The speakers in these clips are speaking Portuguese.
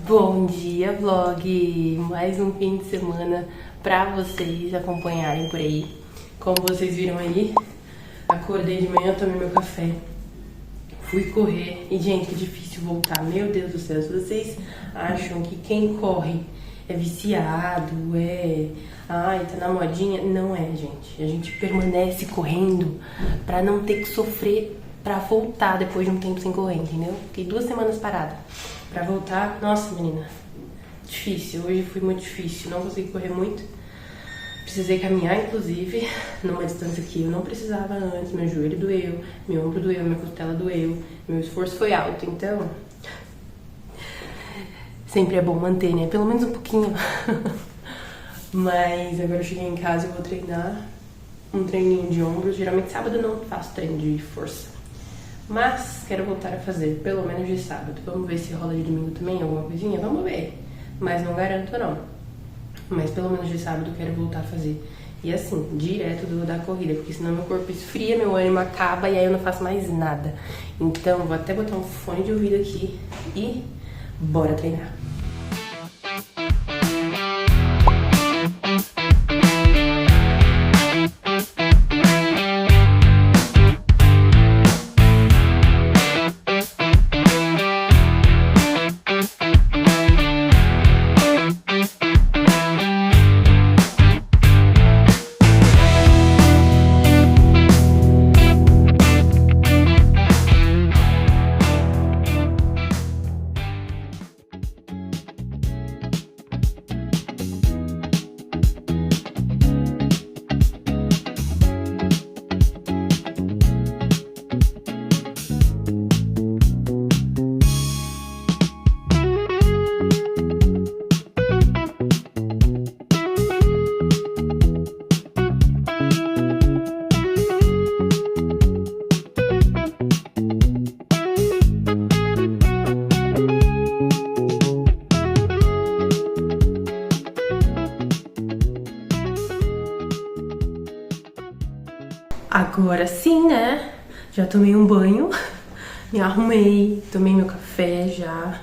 Bom dia, vlog! Mais um fim de semana pra vocês acompanharem por aí. Como vocês viram aí, acordei de manhã, tomei meu café, fui correr e, gente, que difícil voltar. Meu Deus do céu, se vocês acham que quem corre é viciado, ai, tá na modinha, não é, gente. A gente permanece correndo pra não ter que sofrer pra voltar depois de um tempo sem correr, entendeu? Fiquei 2 semanas parada. Pra voltar, nossa, menina, difícil. Hoje foi muito difícil, não consegui correr muito. Precisei caminhar, inclusive, numa distância que eu não precisava antes. Meu joelho doeu, meu ombro doeu, minha costela doeu. Meu esforço foi alto, então sempre é bom manter, né? Pelo menos um pouquinho. Mas agora eu cheguei em casa e vou treinar um treininho de ombros. Geralmente sábado eu não faço treino de força, mas quero voltar a fazer, pelo menos de sábado. Vamos ver se rola de domingo também, alguma coisinha? Vamos ver. Mas não garanto não. Mas pelo menos de sábado quero voltar a fazer. E assim, direto da corrida, porque senão meu corpo esfria, meu ânimo acaba e aí eu não faço mais nada. Então vou até botar um fone de ouvido aqui e bora treinar. Agora sim, né? Já tomei um banho, me arrumei, tomei meu café já.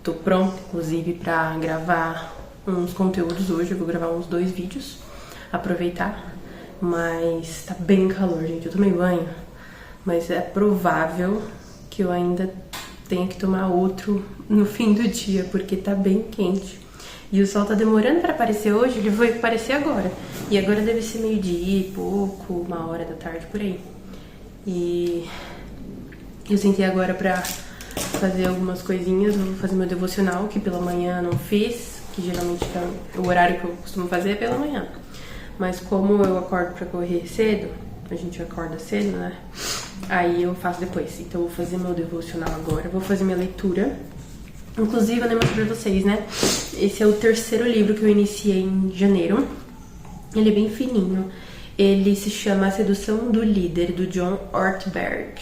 Tô pronta, inclusive, pra gravar uns conteúdos hoje. Eu vou gravar uns 2 vídeos, aproveitar. Mas tá bem calor, gente. Eu tomei banho, mas é provável que eu ainda tenha que tomar outro no fim do dia, porque tá bem quente. E o sol tá demorando pra aparecer hoje, ele vai aparecer agora. E agora deve ser meio-dia e pouco, 1h da tarde, por aí. E eu sentei agora pra fazer algumas coisinhas. Vou fazer meu devocional, que pela manhã não fiz, que geralmente é o horário que eu costumo fazer é pela manhã. Mas como eu acordo pra correr cedo, a gente acorda cedo, né? Aí eu faço depois. Então eu vou fazer meu devocional agora, vou fazer minha leitura. Inclusive, eu nem mostrei pra vocês, né? Esse é o 3º livro que eu iniciei em janeiro. Ele é bem fininho. Ele se chama A Sedução do Líder, do John Ortberg.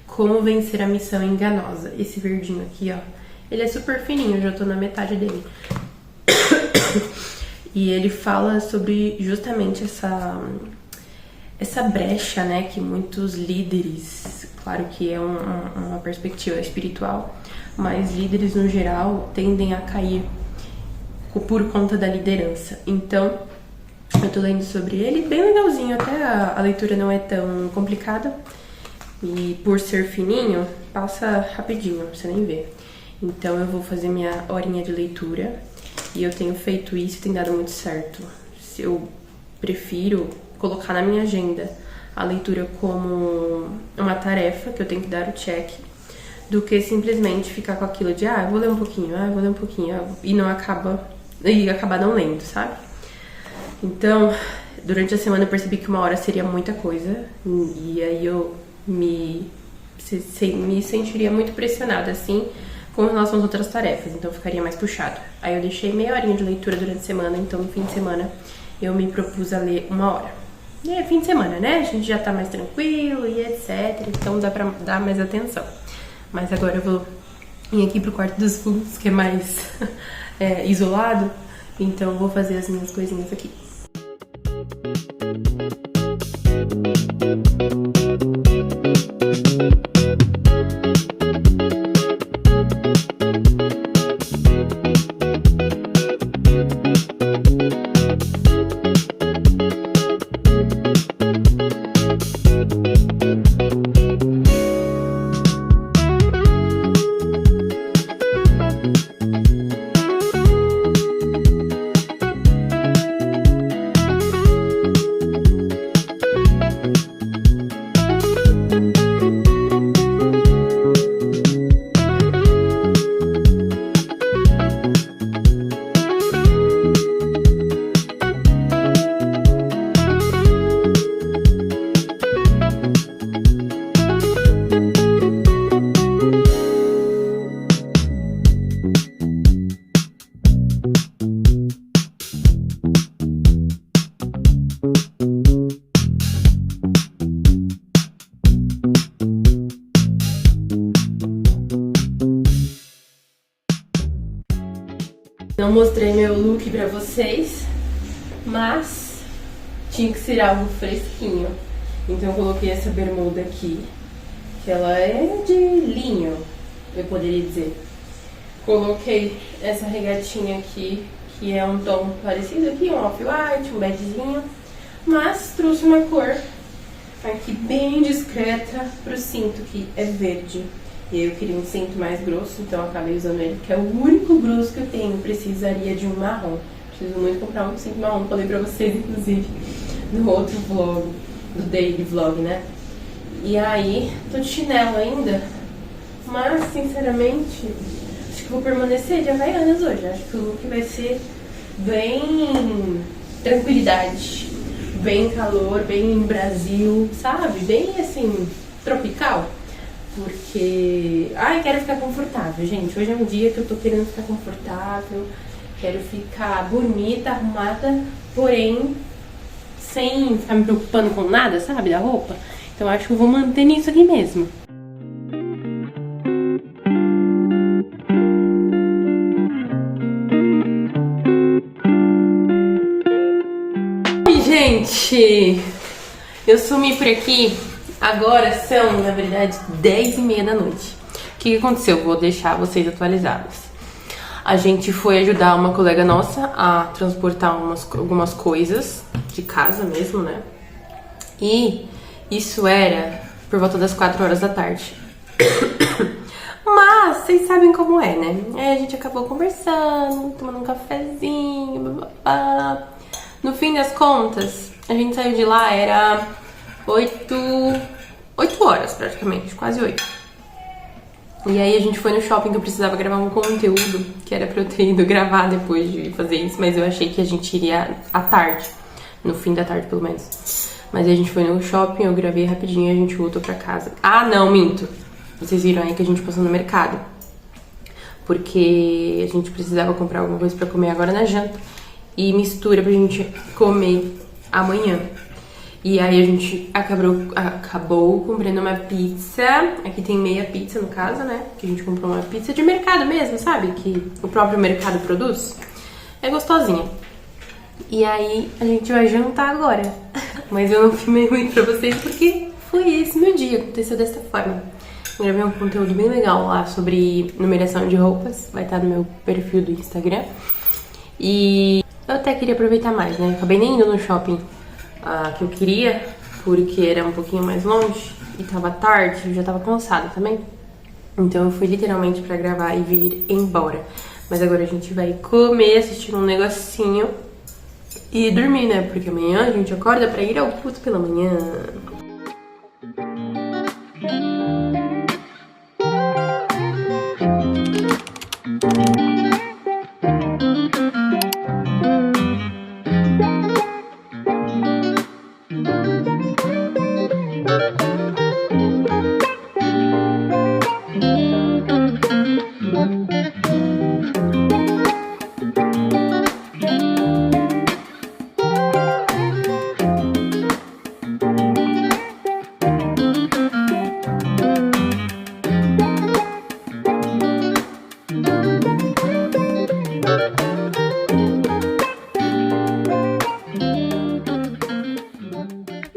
Como vencer a missão enganosa. Esse verdinho aqui, ó. Ele é super fininho, eu já tô na metade dele. E ele fala sobre justamente essa brecha, né? Que muitos líderes, claro que é uma perspectiva espiritual, mas líderes no geral tendem a cair por conta da liderança. Então, eu tô lendo sobre ele, bem legalzinho, até a leitura não é tão complicada. E por ser fininho, passa rapidinho, você nem vê. Então eu vou fazer minha horinha de leitura, e eu tenho feito isso e tem dado muito certo. Eu prefiro colocar na minha agenda a leitura como uma tarefa que eu tenho que dar o check, do que simplesmente ficar com aquilo de eu vou ler um pouquinho, vou ler um pouquinho, e acabar não lendo, sabe? Então, durante a semana eu percebi que 1 hora seria muita coisa, e aí eu me sentiria muito pressionada, assim, com relação às outras tarefas, então ficaria mais puxado. Aí eu deixei meia horinha de leitura durante a semana, então no fim de semana eu me propus a ler 1 hora. E é fim de semana, né? A gente já tá mais tranquilo e etc, então dá pra dar mais atenção. Mas agora eu vou vir aqui pro quarto dos fundos, que é mais isolado, então eu vou fazer as minhas coisinhas aqui. Não mostrei meu look pra vocês, mas tinha que ser algo fresquinho. Então eu coloquei essa bermuda aqui, que ela é de linho, eu poderia dizer. Coloquei essa regatinha aqui, que é um tom parecido aqui, um off-white, um begezinho, mas trouxe uma cor aqui bem discreta pro cinto, que é verde. E aí eu queria um cinto mais grosso, então eu acabei usando ele, que é o único grosso que eu tenho. Precisaria de um marrom. Preciso muito comprar um cinto marrom, falei pra vocês, inclusive, no outro vlog, do daily vlog, né? E aí, tô de chinelo ainda, mas, sinceramente, acho que vou permanecer de Havaianas hoje. Acho que o look vai ser bem tranquilidade, bem calor, bem Brasil, sabe? Bem, assim, tropical. Porque, quero ficar confortável, gente. Hoje é um dia que eu tô querendo ficar confortável, quero ficar bonita, arrumada, porém, sem ficar me preocupando com nada, sabe, da roupa. Então acho que eu vou manter nisso aqui mesmo. Oi, gente! Eu sumi por aqui. Agora são, na verdade, 10h30 da noite. O que aconteceu? Vou deixar vocês atualizados. A gente foi ajudar uma colega nossa a transportar algumas coisas de casa mesmo, né? E isso era por volta das 4 horas da tarde. Mas vocês sabem como é, né? Aí a gente acabou conversando, tomando um cafezinho, babá. No fim das contas, a gente saiu de lá, era 8 horas praticamente, quase 8. E aí a gente foi no shopping que eu precisava gravar um conteúdo, que era pra eu ter ido gravar depois de fazer isso, mas eu achei que a gente iria à tarde, no fim da tarde pelo menos. Mas aí a gente foi no shopping, eu gravei rapidinho e a gente voltou pra casa. Ah, não, minto! Vocês viram aí que a gente passou no mercado, porque a gente precisava comprar alguma coisa pra comer agora na janta e mistura pra gente comer amanhã. E aí a gente acabou comprando uma pizza. Aqui tem meia pizza no caso, né? Que a gente comprou uma pizza de mercado mesmo, sabe? Que o próprio mercado produz. É gostosinha. E aí a gente vai jantar agora. Mas eu não filmei muito pra vocês porque foi esse meu dia. Aconteceu dessa forma. Eu gravei um conteúdo bem legal lá sobre numeração de roupas. Vai estar no meu perfil do Instagram. E eu até queria aproveitar mais, né? Acabei nem indo no shopping que eu queria, porque era um pouquinho mais longe e tava tarde, eu já tava cansada também. Então eu fui literalmente pra gravar e vir embora. Mas agora a gente vai comer, assistir um negocinho e dormir, né? Porque amanhã a gente acorda pra ir ao culto pela manhã.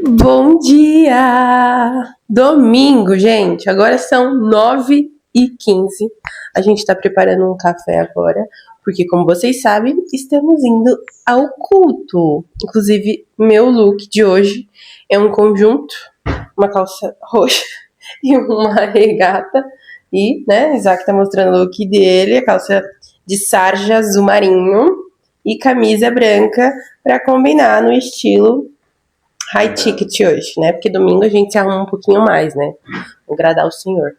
Bom dia! Domingo, gente. Agora são 9h15. A gente tá preparando um café agora, porque como vocês sabem, estamos indo ao culto. Inclusive, meu look de hoje é um conjunto, uma calça roxa e uma regata. E, né, Isaac tá mostrando o look dele, a calça de sarja azul marinho e camisa branca pra combinar no estilo high ticket hoje, né? Porque domingo a gente se arruma um pouquinho mais, né? Agradar o Senhor.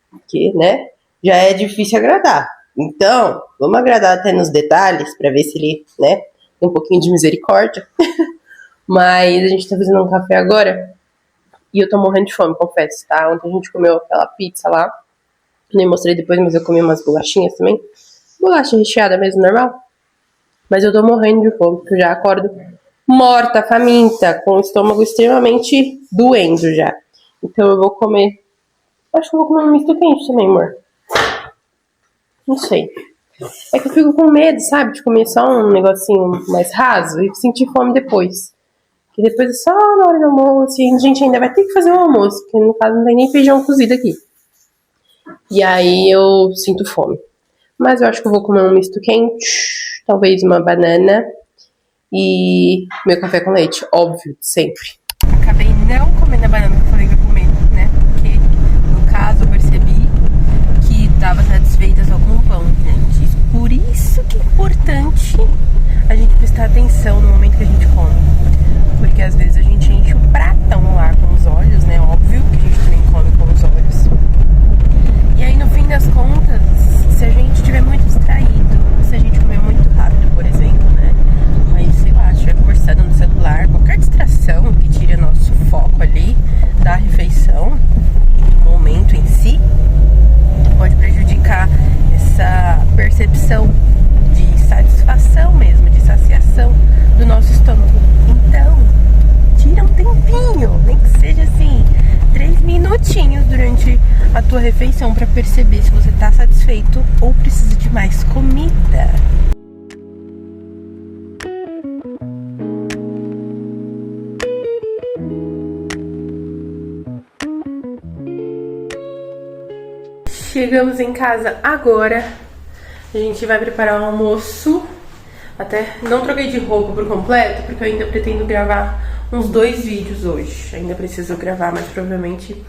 Porque, né? Já é difícil agradar. Então, vamos agradar até nos detalhes pra ver se ele, né? Tem um pouquinho de misericórdia. Mas a gente tá fazendo um café agora e eu tô morrendo de fome, confesso, tá? Ontem a gente comeu aquela pizza lá. Nem mostrei depois, mas eu comi umas bolachinhas também. Bolacha recheada mesmo, normal. Mas eu tô morrendo de fome, porque eu já acordo morta, faminta, com o estômago extremamente doendo já. Então eu vou comer. Acho que eu vou comer um misto quente também, amor. Não sei. É que eu fico com medo, sabe? De comer só um negocinho mais raso e sentir fome depois. Que depois é só na hora do almoço e a gente ainda vai ter que fazer um almoço, porque no caso não tem nem feijão cozido aqui. E aí eu sinto fome. Mas eu acho que eu vou comer um misto quente, talvez uma banana e meu café com leite, óbvio, sempre. Acabei não comendo a banana que eu falei que ia comer, né? Porque no caso eu percebi que tava satisfeita só com o pão, gente. Por isso que é importante a gente prestar atenção no momento que a gente come. Porque às vezes a gente enche o pratão lá com os olhos, né? Óbvio que a gente também come com os olhos. E aí no fim das contas, se a gente estiver muito distraído, se a gente comer muito rápido, por exemplo, né? Aí, sei lá, estiver conversando no celular, qualquer distração que tire nosso foco ali da refeição, do momento em si, pode prejudicar essa percepção de satisfação mesmo, de saciação do nosso estômago. Então, tira um tempinho, nem que seja assim, 3 minutinhos durante a tua refeição para perceber se você tá satisfeito ou precisa de mais comida. Chegamos em casa agora. A gente vai preparar o almoço. Até não troquei de roupa por completo, porque eu ainda pretendo gravar uns 2 vídeos hoje. Ainda preciso gravar, mas provavelmente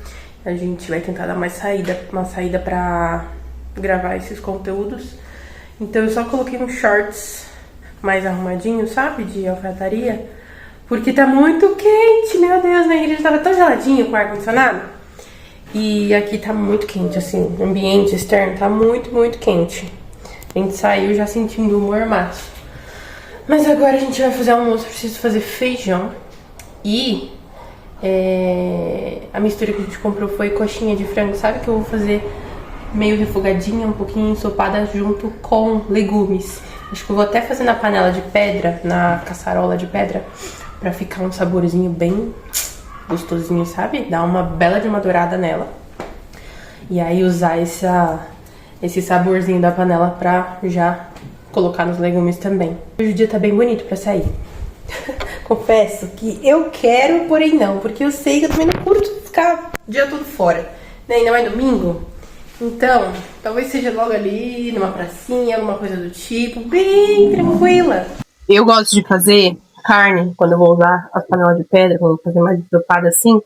a gente vai tentar dar uma saída pra gravar esses conteúdos. Então eu só coloquei uns shorts mais arrumadinhos, sabe? De alfaiataria. Porque tá muito quente, meu Deus, minha igreja tava tão geladinho com o ar-condicionado. E aqui tá muito quente, assim, o ambiente externo tá muito, muito quente. A gente saiu já sentindo o mormaço. Mas agora a gente vai fazer almoço, preciso fazer feijão. E a mistura que a gente comprou foi coxinha de frango, sabe? Que eu vou fazer meio refogadinha, um pouquinho ensopada junto com legumes. Acho que eu vou até fazer na panela de pedra, na caçarola de pedra, pra ficar um saborzinho bem gostosinho, sabe? Dar uma bela de uma dourada nela. E aí usar esse saborzinho da panela pra já colocar nos legumes também. Hoje o dia tá bem bonito pra sair. Confesso que eu quero, porém não, porque eu sei que eu também não curto ficar o dia todo fora, né? Ainda mais domingo. Então, talvez seja logo ali, numa pracinha, alguma coisa do tipo, bem tranquila. Eu gosto de fazer carne, quando eu vou usar as panelas de pedra, quando eu vou fazer mais ensopada assim,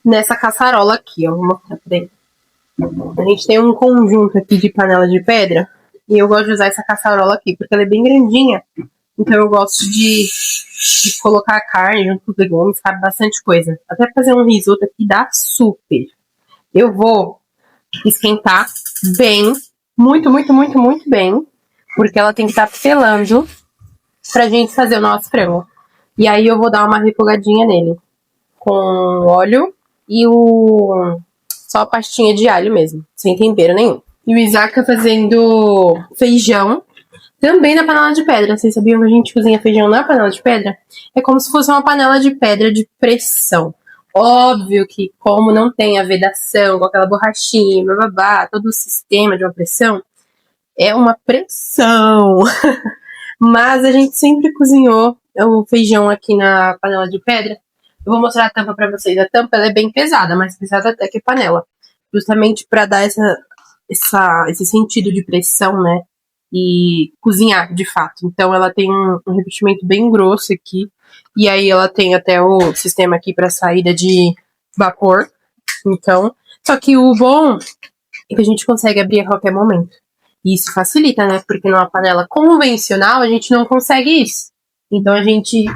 nessa caçarola aqui, ó, vou mostrar pra ele. A gente tem um conjunto aqui de panela de pedra, e eu gosto de usar essa caçarola aqui, porque ela é bem grandinha, então eu gosto de colocar a carne junto com os legumes, cabe bastante coisa. Até fazer um risoto aqui dá super. Eu vou esquentar bem, muito, muito, muito, muito bem, porque ela tem que estar pelando pra gente fazer o nosso frango. E aí eu vou dar uma refogadinha nele com óleo e só a pastinha de alho mesmo, sem tempero nenhum. E o Isaac tá fazendo feijão também na panela de pedra. Vocês sabiam que a gente cozinha feijão na panela de pedra? É como se fosse uma panela de pedra de pressão. Óbvio que como não tem a vedação com aquela borrachinha, bababá, todo o sistema de uma pressão, é uma pressão. Mas a gente sempre cozinhou o feijão aqui na panela de pedra. Eu vou mostrar a tampa pra vocês. A tampa ela é bem pesada, mais pesada até que a panela. Justamente pra dar esse sentido de pressão, né? E cozinhar, de fato. Então ela tem um revestimento bem grosso aqui. E aí ela tem até o sistema aqui pra saída de vapor. Então, só que o bom é que a gente consegue abrir a qualquer momento. E isso facilita, né? Porque numa panela convencional a gente não consegue isso. Então a gente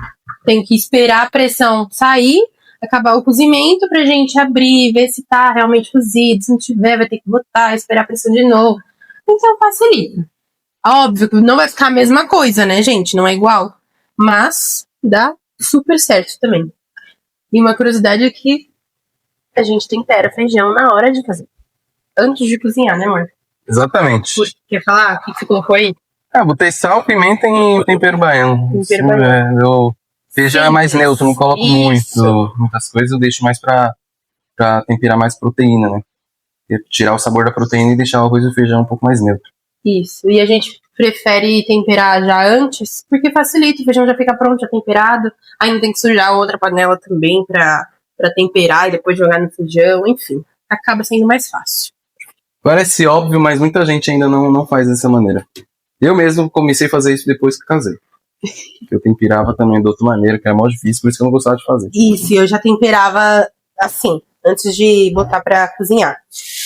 tem que esperar a pressão sair, acabar o cozimento pra gente abrir, ver se tá realmente cozido. Se não tiver, vai ter que botar, esperar a pressão de novo. Então facilita. Óbvio que não vai ficar a mesma coisa, né, gente? Não é igual. Mas dá super certo também. E uma curiosidade é que a gente tempera feijão na hora de fazer. Antes de cozinhar, né, amor? Exatamente. Quer falar? O que você colocou aí? Botei sal, pimenta e tempero baiano. Tempero baiano. Feijão é mais neutro, não coloco muitas coisas, eu deixo mais pra temperar mais proteína, né? Tirar o sabor da proteína e deixar o arroz e o feijão um pouco mais neutro. Isso. E a gente prefere temperar já antes, porque facilita, o feijão já fica pronto, já temperado. Aí não tem que sujar outra panela também pra temperar e depois jogar no feijão, enfim. Acaba sendo mais fácil. Parece óbvio, mas muita gente ainda não faz dessa maneira. Eu mesmo comecei a fazer isso depois que casei. Eu temperava também de outra maneira, que era mó difícil, por isso que eu não gostava de fazer. Isso, eu já temperava assim, antes de botar pra cozinhar.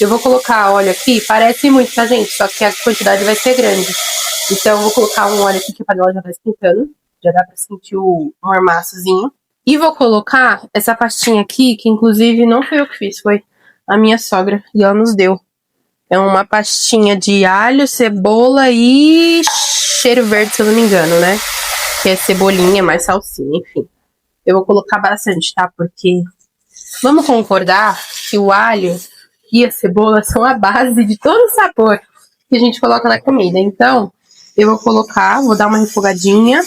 Eu vou colocar óleo aqui, parece muito, tá, gente? Só que a quantidade vai ser grande. Então eu vou colocar um óleo aqui que a panela já tá esquentando. Já dá pra sentir um mormaçozinho. E vou colocar essa pastinha aqui, que inclusive não foi eu que fiz, foi a minha sogra. E ela nos deu. É uma pastinha de alho, cebola e cheiro verde, se eu não me engano, né? Que é cebolinha, mais salsinha, enfim. Eu vou colocar bastante, tá? Porque vamos concordar que o alho e a cebola são a base de todo o sabor que a gente coloca na comida. Então, eu vou colocar, vou dar uma refogadinha.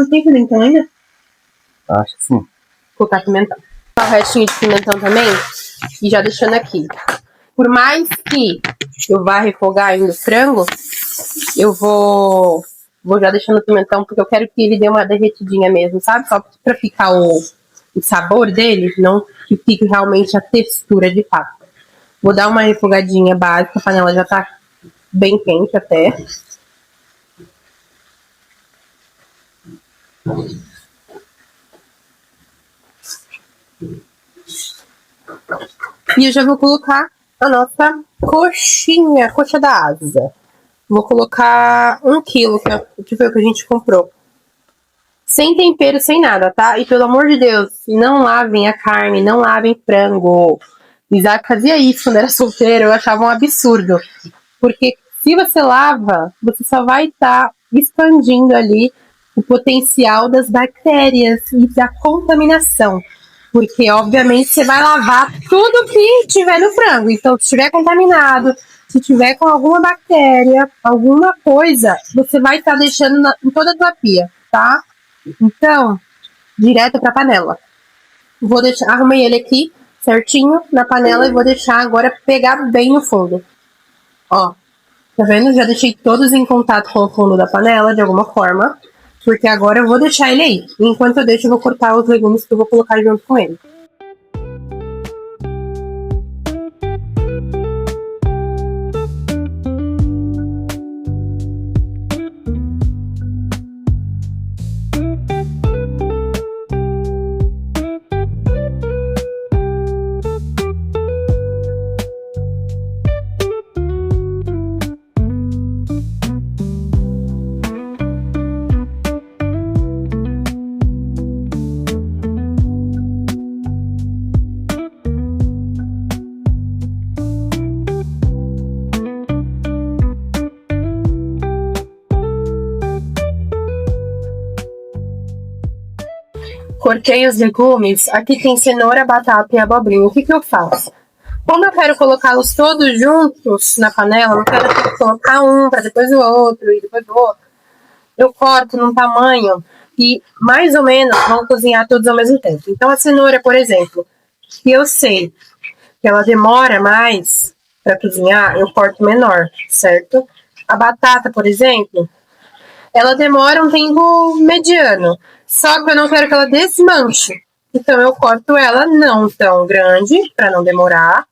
Tem pimentão ainda? Acho que sim. Vou colocar pimentão. O restinho de pimentão também. E já deixando aqui. Por mais que eu vá refogar ainda o frango, eu vou já deixando o pimentão, porque eu quero que ele dê uma derretidinha mesmo, sabe? Só pra ficar o sabor dele, não que fique realmente a textura de fato. Vou dar uma refogadinha básica, a panela já tá bem quente até. E eu já vou colocar a nossa coxa da asa. Vou colocar 1 quilo, que foi o que a gente comprou. Sem tempero, sem nada, tá? E pelo amor de Deus, não lavem a carne, não lavem frango. Isaac fazia isso quando era solteiro, eu achava um absurdo. Porque se você lava, você só vai estar expandindo ali o potencial das bactérias e da contaminação. Porque, obviamente, você vai lavar tudo que tiver no frango. Então, se estiver contaminado, se tiver com alguma bactéria, alguma coisa, você vai estar deixando em toda a tua pia, tá? Então, direto pra panela. Vou deixar, arrumei ele aqui, certinho, na panela, e vou deixar agora pegar bem no fundo. Ó, tá vendo? Já deixei todos em contato com o fundo da panela, de alguma forma. Porque agora eu vou deixar ele aí. Enquanto eu deixo, eu vou cortar os legumes que eu vou colocar junto com ele. Cortei os legumes, aqui tem cenoura, batata e abobrinha. O que eu faço? Como eu quero colocá-los todos juntos na panela, não quero colocar um para depois o outro e depois o outro, eu corto num tamanho que mais ou menos vão cozinhar todos ao mesmo tempo. Então a cenoura, por exemplo, que eu sei que ela demora mais para cozinhar, eu corto menor, certo? A batata, por exemplo, ela demora um tempo mediano. Só que eu não quero que ela desmanche. Então eu corto ela não tão grande, para não demorar.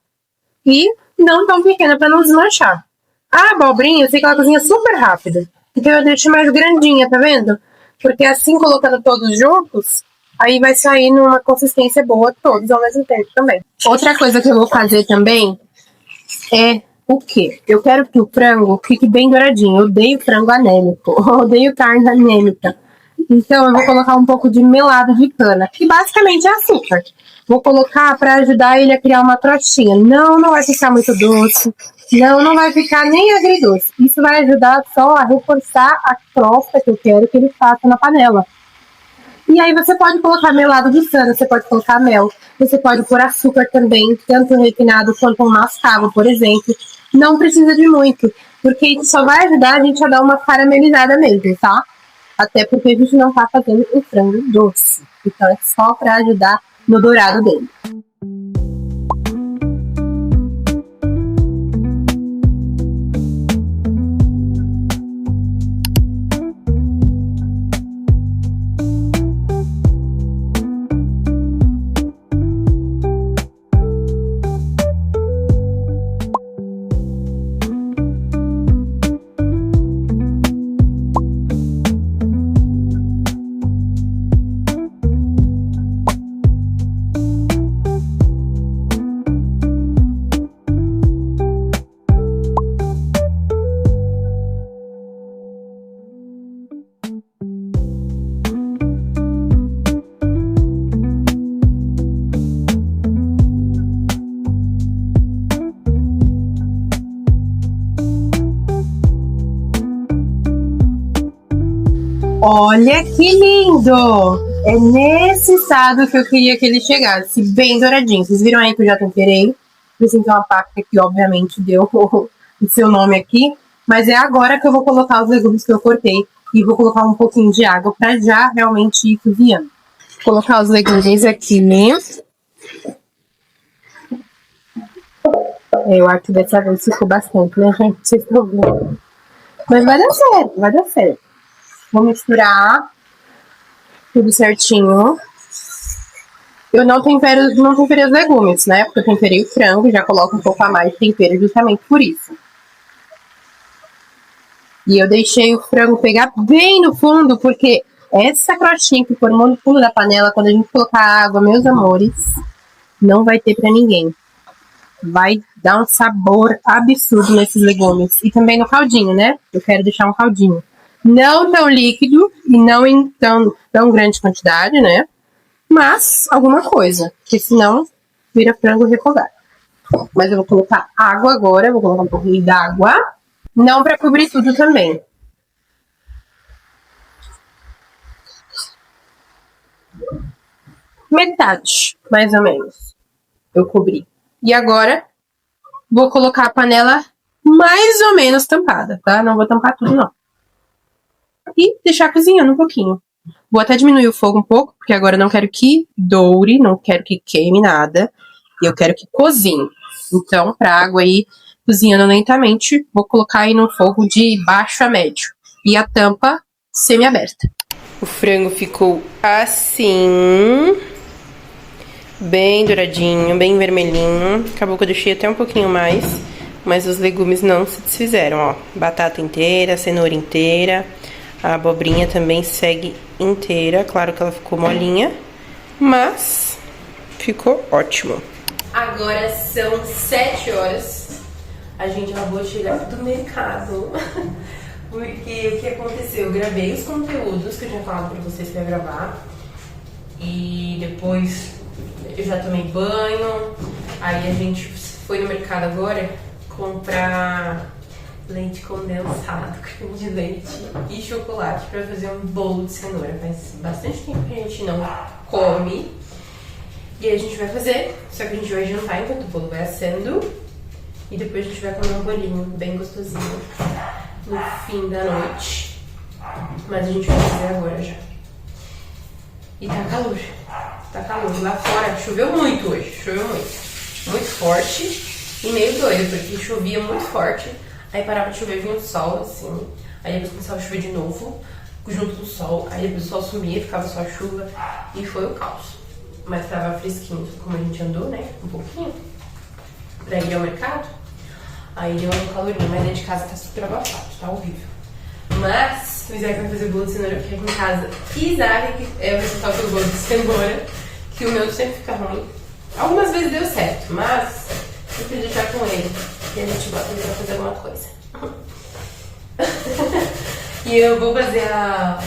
E não tão pequena, para não desmanchar. A abobrinha, eu sei que ela cozinha super rápido. Então eu deixo mais grandinha, tá vendo? Porque assim, colocando todos juntos, aí vai sair numa consistência boa todos ao mesmo tempo também. Outra coisa que eu vou fazer também é o quê? Eu quero que o frango fique bem douradinho. Eu odeio frango anêmico. Eu odeio carne anêmica. Então eu vou colocar um pouco de melado de cana, que basicamente é açúcar. Vou colocar para ajudar ele a criar uma crostinha. Não vai ficar muito doce. Não vai ficar nem agridoce. Isso vai ajudar só a reforçar a crosta que eu quero que ele faça na panela. E aí você pode colocar melado de cana, você pode colocar mel, você pode pôr açúcar também, tanto refinado quanto um mascavo, por exemplo. Não precisa de muito, porque isso só vai ajudar a gente a dar uma caramelizada mesmo, tá? Até porque a gente não tá fazendo o frango doce. Então é só para ajudar no dourado dele. Olha que lindo! É nesse estado que eu queria que ele chegasse, bem douradinho. Vocês viram aí que eu já temperei. Preciso ter uma páprica que obviamente deu o seu nome aqui. Mas é agora que eu vou colocar os legumes que eu cortei. E vou colocar um pouquinho de água para já realmente ir cozinhando. Vou colocar os legumes aqui mesmo. Eu acho que dessa vez ficou bastante, né, gente? Vocês estão vendo. Mas vai dar certo, vai dar certo. Vou misturar tudo certinho. Eu não temperei os legumes, né? Porque eu temperei o frango, já coloco um pouco a mais de tempero justamente por isso. E eu deixei o frango pegar bem no fundo, porque essa crostinha que formou no fundo da panela, quando a gente colocar água, meus amores, não vai ter pra ninguém. Vai dar um sabor absurdo nesses legumes. E também no caldinho, né? Eu quero deixar um caldinho. Não tão líquido e não em tão grande quantidade, né? Mas alguma coisa, porque senão vira frango refogado. Mas eu vou colocar água agora, vou colocar um pouquinho d'água. Não para cobrir tudo também. Metade, mais ou menos, eu cobri. E agora, vou colocar a panela mais ou menos tampada, tá? Não vou tampar tudo, não. E deixar cozinhando um pouquinho. Vou até diminuir o fogo um pouco, porque agora eu não quero que doure, não quero que queime nada. E eu quero que cozinhe. Então, pra água aí cozinhando lentamente, vou colocar aí no fogo de baixo a médio. E a tampa semi-aberta. O frango ficou assim, bem douradinho, bem vermelhinho. Acabou que eu deixei até um pouquinho mais, mas os legumes não se desfizeram, ó. Batata inteira, cenoura inteira, a abobrinha também segue inteira. Claro que ela ficou molinha, mas ficou ótimo. Agora são 7 horas. A gente acabou de chegar do mercado. Porque o que aconteceu? Eu gravei os conteúdos que eu tinha falado pra vocês pra gravar. E depois eu já tomei banho. Aí a gente foi no mercado agora comprar leite condensado, creme de leite e chocolate pra fazer um bolo de cenoura. Faz bastante tempo que a gente não come. E aí a gente vai fazer, só que a gente vai jantar enquanto o bolo vai assando. E depois a gente vai comer um bolinho bem gostosinho no fim da noite. Mas a gente vai fazer agora já. E tá calor. Tá calor. Lá fora choveu muito hoje. Choveu muito. Muito forte e meio doido, porque chovia muito forte. Aí parava de chover, vinha o sol, assim. Aí depois começava a chover de novo, junto do sol. Aí depois o sol sumia, ficava só chuva. E foi o caos. Mas tava fresquinho, como a gente andou, né? Um pouquinho. Pra ir ao mercado. Aí deu um calorinho, mas dentro de casa tá super abafado, tá horrível. Mas o Isaac vai fazer bolo de cenoura, porque aqui em casa Isaac é o resultado do bolo de cenoura, que o meu sempre fica ruim. Algumas vezes deu certo, mas eu queria deixar com ele, e a gente bota ele pra fazer alguma coisa. E eu vou fazer a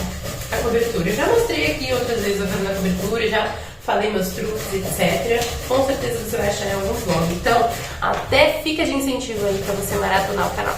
cobertura. Eu já mostrei aqui outras vezes eu fazendo a cobertura, já falei meus truques, etc. Com certeza você vai achar em algum vlog. Então, até fica de incentivo aí pra você maratonar o canal.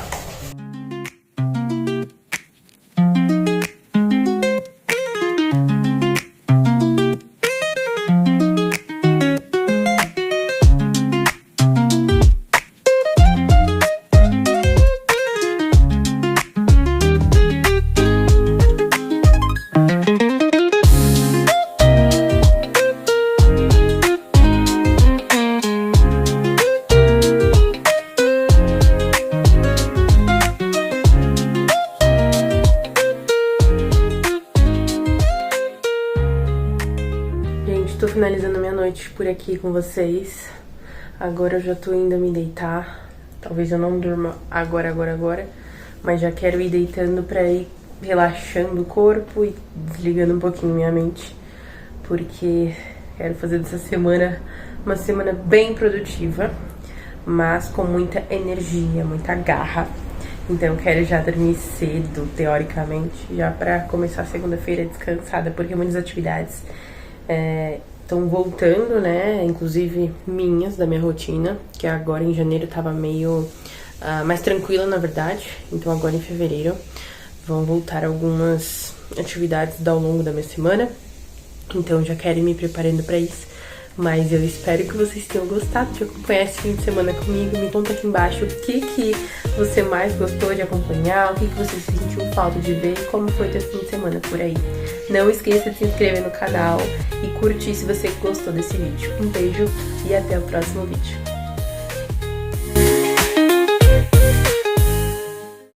Tô finalizando minha noite por aqui com vocês. Agora eu já tô indo me deitar. Talvez eu não durma agora, mas já quero ir deitando pra ir relaxando o corpo e desligando um pouquinho minha mente, porque quero fazer dessa semana uma semana bem produtiva, mas com muita energia, muita garra. Então eu quero já dormir cedo, teoricamente, já pra começar a segunda-feira descansada, porque muitas atividades estão voltando, né? Inclusive minhas, da minha rotina, que agora em janeiro tava meio mais tranquila, na verdade. Então agora em fevereiro vão voltar algumas atividades ao longo da minha semana, então já quero ir me preparando pra isso. Mas eu espero que vocês tenham gostado de acompanhar esse fim de semana comigo. Me conta aqui embaixo o que você mais gostou de acompanhar, o que você sentiu falta de ver, como foi teu fim de semana por aí. Não esqueça de se inscrever no canal e curtir se você gostou desse vídeo. Um beijo e até o próximo vídeo.